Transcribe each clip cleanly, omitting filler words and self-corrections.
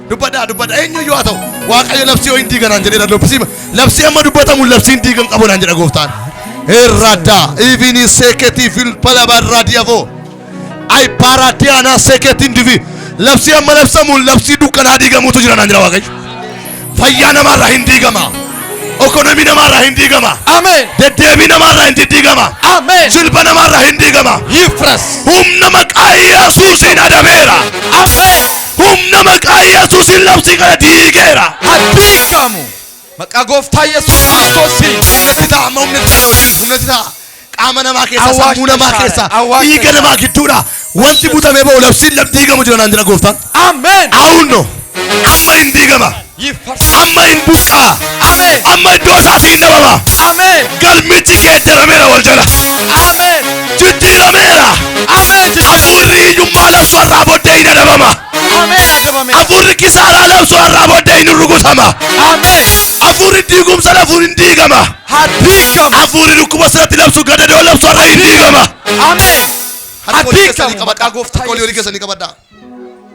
dubbada eenyu yoo ta'u waaqayyo labsii ho'inti ganan jedhee dhaloopisima labsii amma dubbatamu labsii inti kan qabu nan jedha gooftaan errada even seketi fil palaba radiavo ay paratiana seketi indivi labsii amma labsamu labsii dukkana digamutu jira nan jedha waaqayyo fayyaa namarra hin digama Okonomi namarra hin digama. Amen. Deddeebii namarra hin digama. Amen. Jilba namarra hin digama. Yifras. Humna maqaa Yesuusiin adameera. Amen. Humna maqaa Yesuusiin labsii kana diigeera. Adigamu. Maqaa gooftaa Yesuus Kiristoosiin. Humna titaa qaama namaa keessa sammuu namaa keessa dhiiga namaa gidduudha. Wanti butamee ba'u labsiin diigamu jira naan jira gooftaan. Amen. Awunno amma hin digama. Amma hin buqqaa. Amen. Amma iddoo isaanii hin dhabama. Amen. Galmichi geeddarameera wal jala. Amen. Jijjiirameera. Amen. Hafuurri hiyyummaa labsu irraa booddee hin adabama. Amen. Adabame. Hafuurri kisaaraa labsu irraa booddee hin rukutama. Amen. Hafuurri diigumsa lafuun hin diigama. Hadigama. Hafuurri dhukkuba sirratti labsu gadadoo labsu irraa hin diigama. Amen. Hadigama. Maqaa gooftaa Yesuus olii keessanii qabadhaa.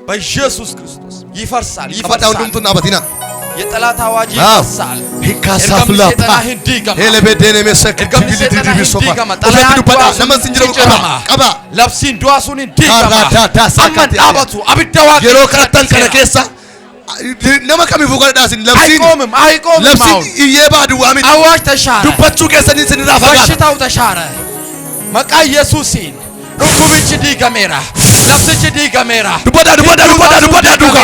በኢየሱስ ክርስቶስ ይፈርሳል qabadhaa hundumtuu dhaabatina. የጠላት አዋጅ ይፈርሳል። ሂካሳፍላፓ ሄለቤዴኔ መሰክ ዲቪዲ ቢሶፋ ኦፈት ዱባዳ ነመን ሲንጅሩ ቀባ ለብሲን ዱአሱን እንዲቀባ አመን አባቱ አብደዋ የሮ ከረተን ከነ ኬሳ ነመ ከሚፉ ገዳሲን ለብሲን አይቆምም ለብሲን እየባዱ አሚን አዋጅ ተሻረ ዱበቹ ከሰኒ ስንራፋጋ በሽታው ተሻረ መቃ ኢየሱስን ሩኩብች ዲገሜራ ለብስች ዲገሜራ ዱባዳ ዱጋ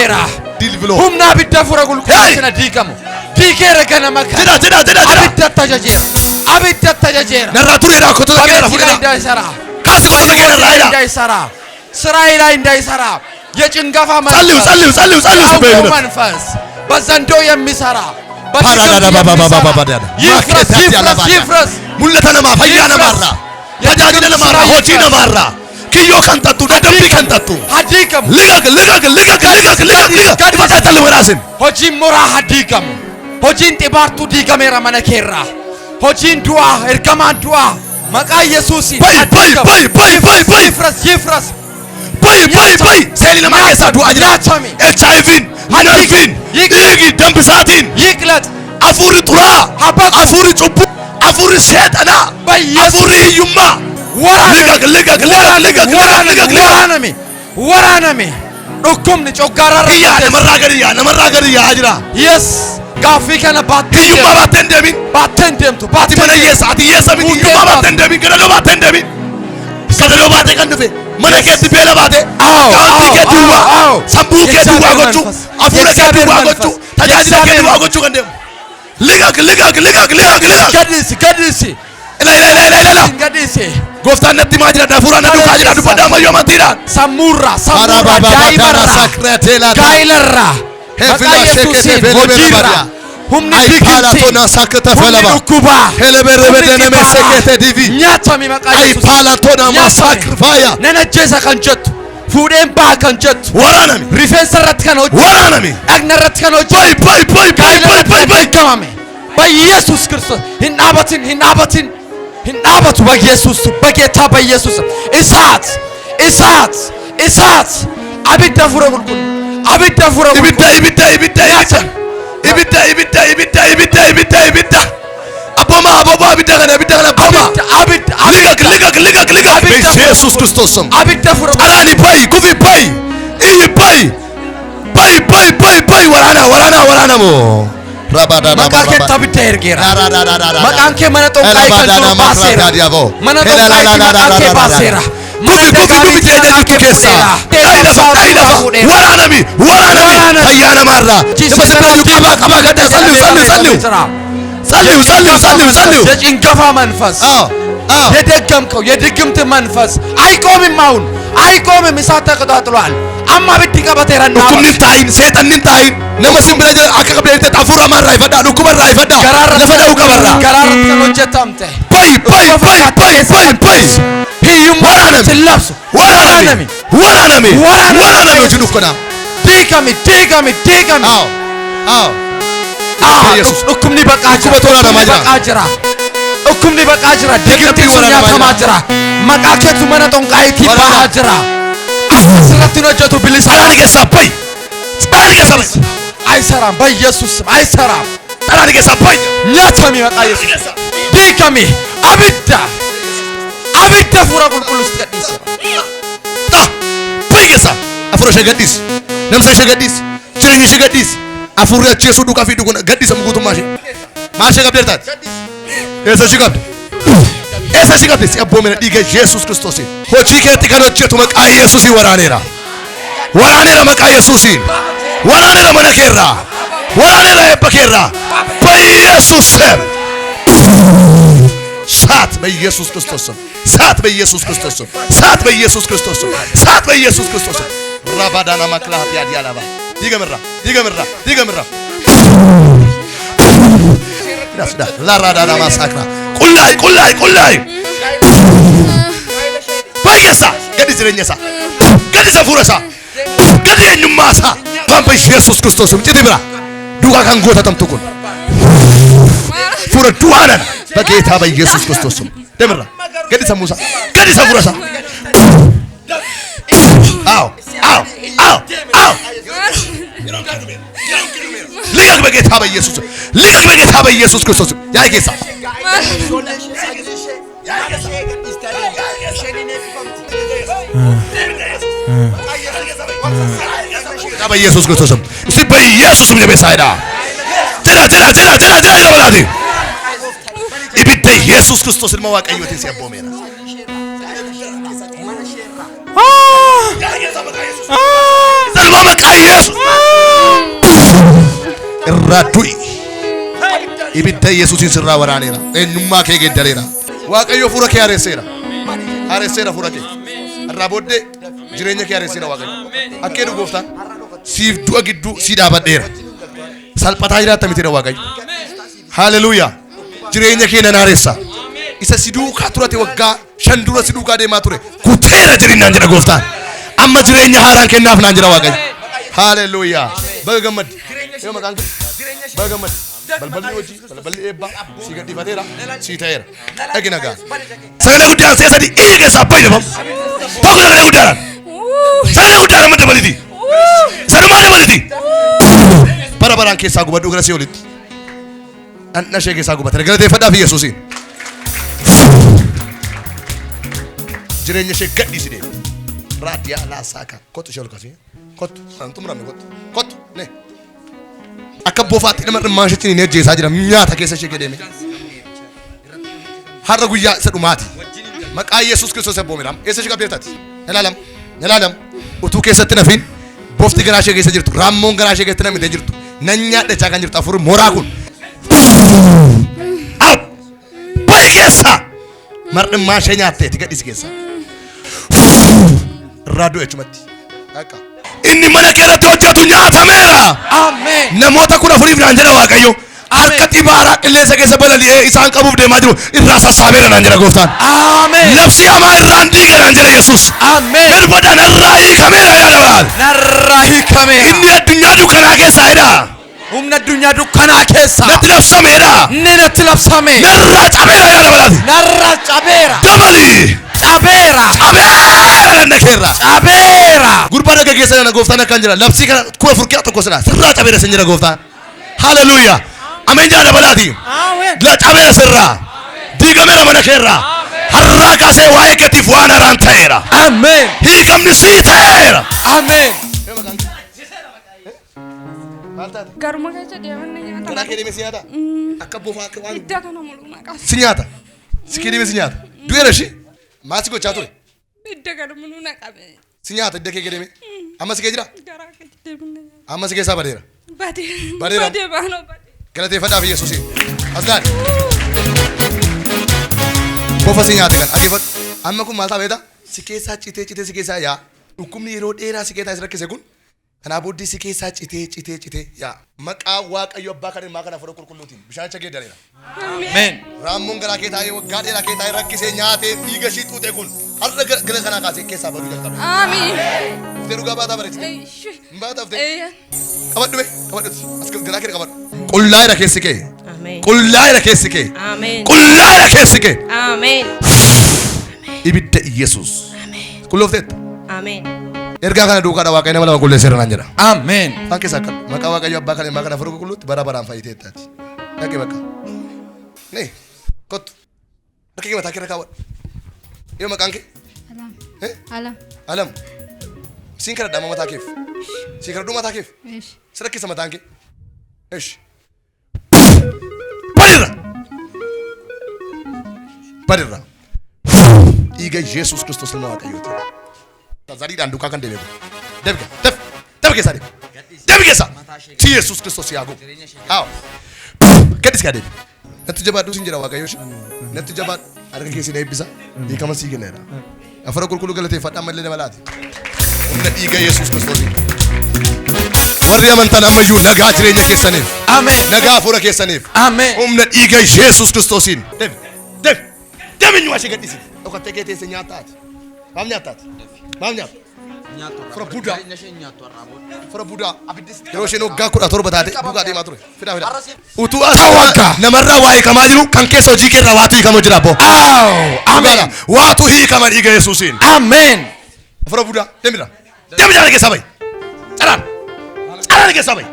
dilvilo humna abidda fura gulqulchina digamu digere gana maka jida abidda tajajera narra turera kotota kera fura እንዳይሰራ kasi kotota kera raida እንዳይሰራ ስራይ ላይ እንዳይሰራ የጭንገፋ መንፈስ በዘንዶ የሚሰራ ይፍረስ ሙለተነማ ፈያነማራ ተጃጅለነማራ ሆቺነማራ Kiyo kantatu, dadambi kantatu. Hadigam. Ligak. Fatal warasin. Hojin mura hadigam. Hojin tibartu digamera manakera. Hojin dua, ergaman dua. Maka Yesusi. Bay. Yifras. Bay. Selina makesa dua ajra. HIV, nervin, igi dambisatin. Yiklat. Afuri tura. Afuri cupu. Afuri setana. Afuri yumma. ወራነሜ ዶኩም ጮጋራራ ነመራገሪያ አጅራ yes ጋፊ ከነ ባትዩማ ባተንደሚን ባተንደምቱ ባትመነየስ አትየሰሚን ዩማ ባተንደሚን ገደሎ ባተንደሚን ገደሎ ባተ ቀንፈ መነከት ቤለባቴ ጋንቲ ከዱዋ ሰምቡ ከዱዋ ጎቹ አፉረ ከዱዋ ጎቹ ተጃጅለ ከዱዋ ጎቹ ቀንደም ልጋክ ላ ገዲሲ Gooftaan natti maa jira dafuuraan aduu kaa jira dubbadhaa mayyoo amantiidhaan. Sammuurraa daa'imarraa gaa'ilarraa maqaa Yesuusiin hojiirraa humni digimtii humni dhukkubaa humni nyaatami maqaa Yesuusiin nan ajjeesa kan jettu fuudheen baha kan jettu waraanami rifeensa irratti kan hojjetu waraanami dhagna irratti kan hojjetu gaa'ilarratti kan beekamame በኢየሱስ ክርስቶስ hin dhaabatin hinabatu በኢየሱስ በጌታ በኢየሱስ እሳት አብዳ ፍረ ጉልጉል አብዳ ፍረ ኢብዳ አባማ አብዳ ገና አባማ ልቀቅ በኢየሱስ ክርስቶስ ስም አብዳ ፍረ አላኒ ባይ ጉፊ ባይ ወራና ሞ Maqaa keetta abidda ergeera. Maqaan kee mana xonqaa kan baaseera. Mana xonqaa maqaan kee baaseera. Mana dagaabii maqaan kee fuudheera. Waraanami fayyaana maarraa. ጸልዩ የጭንገፋ መንፈስ የደገምከው የድግምት መንፈስ አይቆምም። እሳት ተቀጣጥሏል። አማ ብድ ቀበቴራና ዱኩምን ታይን ሰይጣንን ታይን ነመስም ብለጀ አከከብደ ተጣፉራ ማራ ይፈዳ ዱኩመራ ይፈዳ ለፈዳው ቀበራ ገራረት ከኖጀታምተ ባይ ሂዩም ትላብሱ ወራነሚ ጅኑከና ዲጋሚ ኢየሱስ ዱኩምኒ በቃጅራ ዱኩምኒ በቃጅራ ድግምቲ ወራና ተማጅራ መቃከቱ መነጦን ቃይቲ ባጅራ Asirratti hojjetu bilisaa keessa bay ጠላት ከሰማይ አይሰራም። በኢየሱስ ስም አይሰራም። ጠላት ከሰማይ ኛታሚ መቃ ኢየሱስ ዲከሚ አብዳ አብዳ ፉራ ቁልቁል ውስጥ ቀዲስ በየሳ አፉረ ሸገዲስ ነምሰ ሸገዲስ ችግኝ ሸገዲስ አፉረ ቸሱ ዱቃ ፊዱ ገዲስ ሙጉቱ ማሸ ገብደርታት ኤሰ ሸገብ ኤሰ ሸገብ ሲያቦመ ዲገ ኢየሱስ ክርስቶስ ሆቺ ከቲ ከኖቸቱ መቃ ኢየሱስ ወራኔራ ወራኔራ መቃ ኢየሱስ ወራኔራ መነኬራ ወራኔራ የበኬራ በኢየሱስ ስም ሳት በኢየሱስ ክርስቶስ ስም ሳት በኢየሱስ ክርስቶስ ስም ሳት በኢየሱስ ክርስቶስ ስም ሳት በኢየሱስ ክርስቶስ ስም ራባዳና ማክላት ያዲያላባ ዲገምራ ዲገምራ ዲገምራ ዳስዳ ላራዳና ማሳክራ ቁላይ ቁላይ ቁላይ በየሳ ገዲ ዝረኛሳ ገዲ ዘፉረሳ ገዲ የኙማሳ በኢየሱስ ክርስቶስ ስም ጭትምራ ዱጋ ካንጎታ ተምቱኩን ፉረ ዱአናን በጌታ በኢየሱስ ክርስቶስ ስም ደምራ ገዲ ሰሙሳ ገዲ ሰፉረሳ አው አው አው አው ልቀቅ በጌታ በኢየሱስ ልቀቅ በጌታ በኢየሱስ ክርስቶስ ያ ጌሳ በኢየሱስ ክርስቶስ እስቲ በኢየሱስ ስም ለበሳይዳ ጀላ ጀላ ጀላ ጀላ ጀላ ይላል ኢብደ ኢየሱስ ክርስቶስ ማዋቀዮት ሲያቦሜና ዘልማ መቃ ኢየሱስ እራዱይ ኢብደ ኢየሱስ ይስራ ወራኔና እንማ ከገደሌና ዋቀዮ ፉረከ ያረሴራ አረሴራ ፉረከ አራቦደ ጅሬኛ ከያረሴራ ዋቀዮ አከዱ ጎፍታ ሲፍዱ አግዱ ሲዳባዴራ ሳልጳታ ይራታ ሚቴራ ዋቀዮ ሃሌሉያ ጅሬኛ ከነና አረሳ isa siduuka turate waggaa shan dura siduuka deemaa ture kuteera jirinaan jedha gooftaan amma jireenya haaraan kennaaf naan jedha waaqayyo haleluuyaa baga gammad yoo maqaan baga gammad balballi hojii balballi eebbaa si gadhiifateera si ta'eera dhagi nagaa sagalee guddaan see sadi iyya keessaa abbayi dabam tokko sagalee guddaan amma dabaliti sanumaa dabaliti bara baraan keessaa gubadhu gara si olitti dhandha ishee keessaa gubatee galateeffadhaaf Yesuusiin jireenya ishee gadhiiside raadiyaa laasaaka kottu ishee ol kaasee kottu xumuramne kottu ne akka boofaatti nama dhimmaashitti hin ejjeesaa jira nyaata keessa ishee gedeeme har'a guyyaa isa dhumaati maqaa Yesuus Kiristoos abboomedhaam eessa ishee qabdeertaati ilaalam utuu keessatti nafiin boofti garaa ishee keessa jirtu raammoon garaa ishee keessatti namite jirtu nan nyaadhachaa kan jirtu afur mooraa kun bayi keessa mardhimmaa ishee nyaatteeti gadhiisi keessa raaduu echumatti akka inni mana keerratti hojjetu nyaatameera አሜን namoota kudha afuriif naan jedha waaqayyo harka xibaaraa qilleensa keessa balali'ee isaan qabuuf deemaa jiru irraa sassaabeera naan jedha gooftaan አሜን nafsi hamaa irraan diige naan jedha Yesuus አሜን birboda narraa hiikameera yaa labaal narraa hiikameera inni addunyaa dukkanaa keessaa jedha humna addunyaa dukkanaa keessa natti labsameedha inni natti labsame narraa cabeera yaa labaal narraa cabeera dabali cabeera nakeera cabeera gurbaa dhaga keessa na gooftaan akkan jira labsii kana kuma furkiyaa tokko sirraa sirraa cabeera sin jira gooftaan haleluuyaa ameen jaa dabalaati la cabeera sirraa diigameera mana keerraa har'aa kaasee waa'ee keetiif waan haraan ta'eera አሜን hiikamni sii ta'eera አሜን Garuma keessa deeman nyaata. Kanaa kee deemee si nyaata akka bofaa akka waan Hidda kana mul'uu maqaa. si nyaata si kee deemee si nyaata du'eera shi maasi gochaa ture Hidda kana mul'uu naqabe. si nyaata hidda kee deemee amma si kee jira Garaa keessa deeman nyaata. amma si keessaa badeera Badee. Badeera. Badee baanoo badee. galateeffadhaaf Yesuusiin as gaadhi bofa si nyaate kan ageeffadhu amma kun maal ta'a beektaa si keessaa citee si keessaa yaa dhukkubni yeroo dheeraa si keessaa si rakkise kun kanaa booddee si keessaa citee yaa maqaa waaqayyo abbaa kan ilmaa kana fura qulqulluutiin bishaanicha geeddareera አሜን raammoon garaa kee taa'ee waggaa dheeraa kee taa'ee rakkisee nyaatee dhiiga ishii xuuxee kun har'a gara kanaa kaasee keessaa baduu jalqabe Amiin. uftee dhugaa baataa bareechite Eish. baata uftee Ee. qabadhume qabadhuti as garaa kee qabadhu qullaa'eera keessi kee Amen. qullaa'eera keessi kee Amen. qullaa'eera keessi kee Amen. ibidda Yesuus Amen. qulloofteetta Amen. ergaa kana duukaadha waaqayyo nama lama qulleesseera naan jedha. Ameen. Kan keessa akka maqaa waaqayyo abbaa kana maqaa kana furu qulqulluutti bara baraan fayyiteettaati. Dhaqee bakka. Nee kottu. Dhaqee mataa kee kaawwadhu. Yoo maqaan kee? Alam. Alam. Alam. Siin kana dhamma mataa keef. Siin kana dhuma mataa keef. Sira keessa mataan kee. Eesh. Badirra. Badirra. Dhiiga Yesuus Kiristoos ilma waaqayyooti. Tazariidhaan duukaa kan deebi'u. Deebi keessa deebi. Deebi keessa. Ti Yesuus Kiristoos yaa goo. Haa. Gadis gaa deebi. Natti jabaadhu siin jira waaqayyo. Natti jabaadhu. Harka keessi na eebbisa. Hiikama sii kenneera. Afara qulqulluu galateeffadha ammallee dabalaati. Humna dhiiga Yesuus Kiristoos. Warri amantan ammayyuu nagaa jireenya keessaniif. Ameen. Nagaa hafuura keessaniif. Ameen. Humna dhiiga Yesuus Kiristoosiin. Deebi nyuu ashee gadhiisi. Dhokattee kee teesse nyaataati. Maam nyaataati. Maam nyaata. Fura budaa. Fura budaa. Yeroo isheen waggaa 17 taate duukaa deemaa ture. Fidaa. Utuu as namarraa waa hiikamaa jiru kan keessa hojii keerraa waatu hiikamu jira abbo. Ameen. Waatu hiikama dhiiga Yesuusiin. Ameen. Fura budaa. Deemira. Deemi jaala keessaa bayi. Caraan. Caraan keessaa bayi.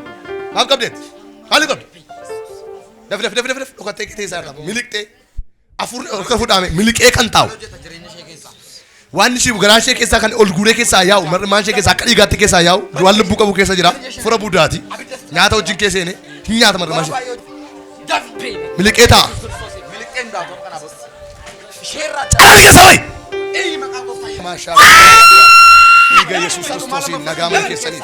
Maal qabdeetti? Maali qabdi? Daf. Dhokattee kee teessaa irraa miliqxee. Afurri ol kan fuudhame miliqee kan taa'u. Waan ishii garaa ishee keessaa kan ol guuree keessaa yaa'u marmaan ishee keessaa akka dhiigaatti keessaa yaa'u waan lubbuu qabu keessa jira. Fura budaati. Nyaata wajjin keessa seene hin nyaata marmaan ishee. Miliqee taa'a. Caraan keessaa bayi. Dhiiga Yesuus Kiristoosiin nagaa mana keessaniif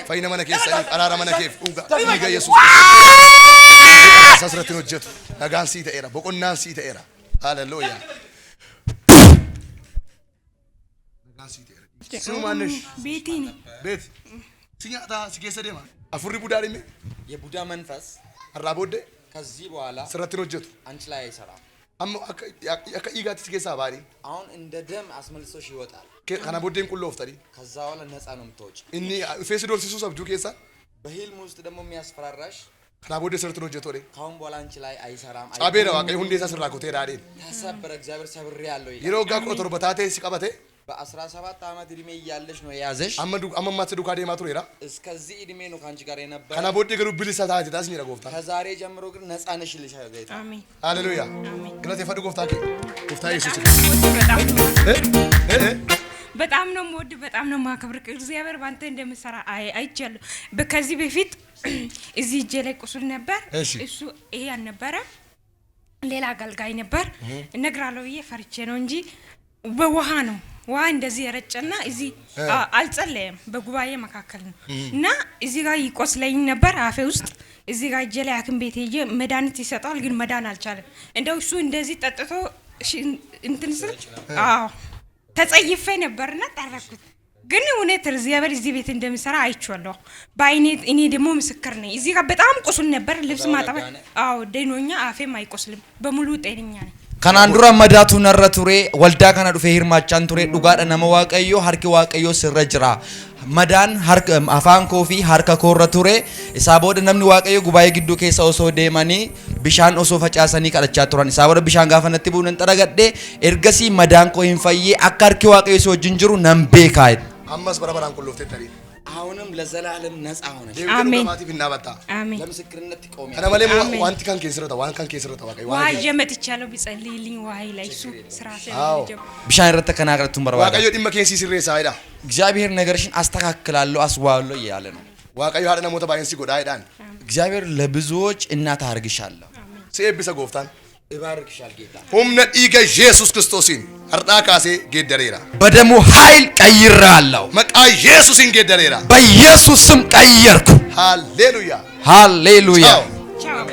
fayyina mana keessaniif araara mana keef dhuga dhiiga Yesuus Kiristoos asirratti hojjetu nagaan sii ta'eera boqonnaan sii ta'eera haleluuyaa nagaan sii ta'eera sinu maannesh ቤቴን ቤት si nyaata si keessa deema afurri budaa dhimme የቡዳ መንፈስ har'aa booddee ከዚህ በኋላ asirratti hojjetu አንቺ ላይ አይሰራም። amma akka dhiigaatti si keessaa baadhi አሁን እንደ ደም አስመልሶሽ ይወጣል። kana booddeen qullooftani ከዛ በኋላ ነፃ ነው የምትወጪ። inni feesi doorsisuu sabjuu keessa በህልም ውስጥ ደግሞ የሚያስፈራራሽ kana booddee sirriitti hojjetu ore ካሁን በኋላ አንቺ ላይ አይሰራም። cabeera waaqayyo hundee isaa sirraa kutee dhaadheen ተሰበረ። እግዚአብሔር ሰብሬ ያለው ይላል። yeroo waggaa 17 taatee si qabate በ17 ዓመት እድሜ እያለሽ ነው የያዘሽ። amma maatti duukaa deemaa tureera እስከዚህ እድሜ ነው ካንቺ ጋር የነበረ። kana booddee garuu bilisa taate taas ni dhagoofta ከዛሬ ጀምሮ ግን ነፃ ነሽ ይልሻል ጌታ። አሜን haleluuya galateeffadhu gooftaa kee gooftaa Yesuus በጣም ነው የምወድ በጣም ነው የማከብር እግዚአብሔር ባንተ እንደምሰራ አይቻለሁ። ከዚህ በፊት እዚህ እጄ ላይ ቁስል ነበር። እሱ ይሄ አልነበረ ሌላ አገልጋይ ነበር። እነግራለሁ ብዬ ፈርቼ ነው እንጂ በውሃ ነው ውሃ እንደዚህ የረጨና እዚህ አልጸለየም። በጉባኤ መካከል ነው እና እዚህ ጋር ይቆስለኝ ነበር አፌ ውስጥ እዚህ ጋር እጄ ላይ ሐኪም ቤት ሄጄ መድኃኒት ይሰጣል ግን መዳን አልቻለም። እንደው እሱ እንደዚህ ጠጥቶ እንትን ስል ተጸይፌ ነበርና ጠረኩት። ግን እውነት እግዚአብሔር እዚህ ቤት እንደሚሰራ አይቻለሁ በአይኔ። እኔ ደግሞ ምስክር ነኝ። እዚህ ጋር በጣም ቁስል ነበር። ልብስ ማጠብ ደኖኛ አፌም አይቆስልም። በሙሉ ጤነኛ ነኝ። kanaan dura madaatu narra ture waldaa kana dhufee hirmaachaan ture dhugaadha nama waaqayyo harki waaqayyo sirra jira madaan harka afaan koo fi harka koorra ture isaa booda namni waaqayyo gubaayee gidduu keessa osoo deemanii bishaan osoo facaasanii kadhachaa turan isaa booda bishaan gaafa natti bu'u nan xaragadhe ergasii madaan koo hin fayyee akka harki waaqayyo osoo wajjin jiru nan beekaa ammas bara baraan qullooftee tarii አሁንም ለዘላለም ነፃ ሆነሽ አሜን ማቲፍ እናበጣ አሜን ለምስክርነት ትቆሚ kana malee wanti kan keessirra waan kan keessirra waaqayyo ዋይ ጀመትቻለሁ ቢጸልይልኝ ዋይ ላይ እሱ ስራ ስለሚጀምር bishaan irratti kana agartuun barbaada waaqayyo dhimma keessi sirreessaa jedha እግዚአብሔር ነገርሽን አስተካክላለሁ አስዋለሁ እያለ ነው waaqayyo haadha namoota baay'een si godhaa jedhaan እግዚአብሔር ለብዙዎች እናት አርግሻለሁ si eebbisa gooftaan ይባርክሻል ጌታ humna dhiiga Yesuus Kiristoosiin har'aa kaasee geeddareera በደሙ ኃይል ቀይራለሁ maqaa Yesuusiin geeddareera በኢየሱስ ስም ቀየርኩ haleluuya ሃሌሉያ ቻው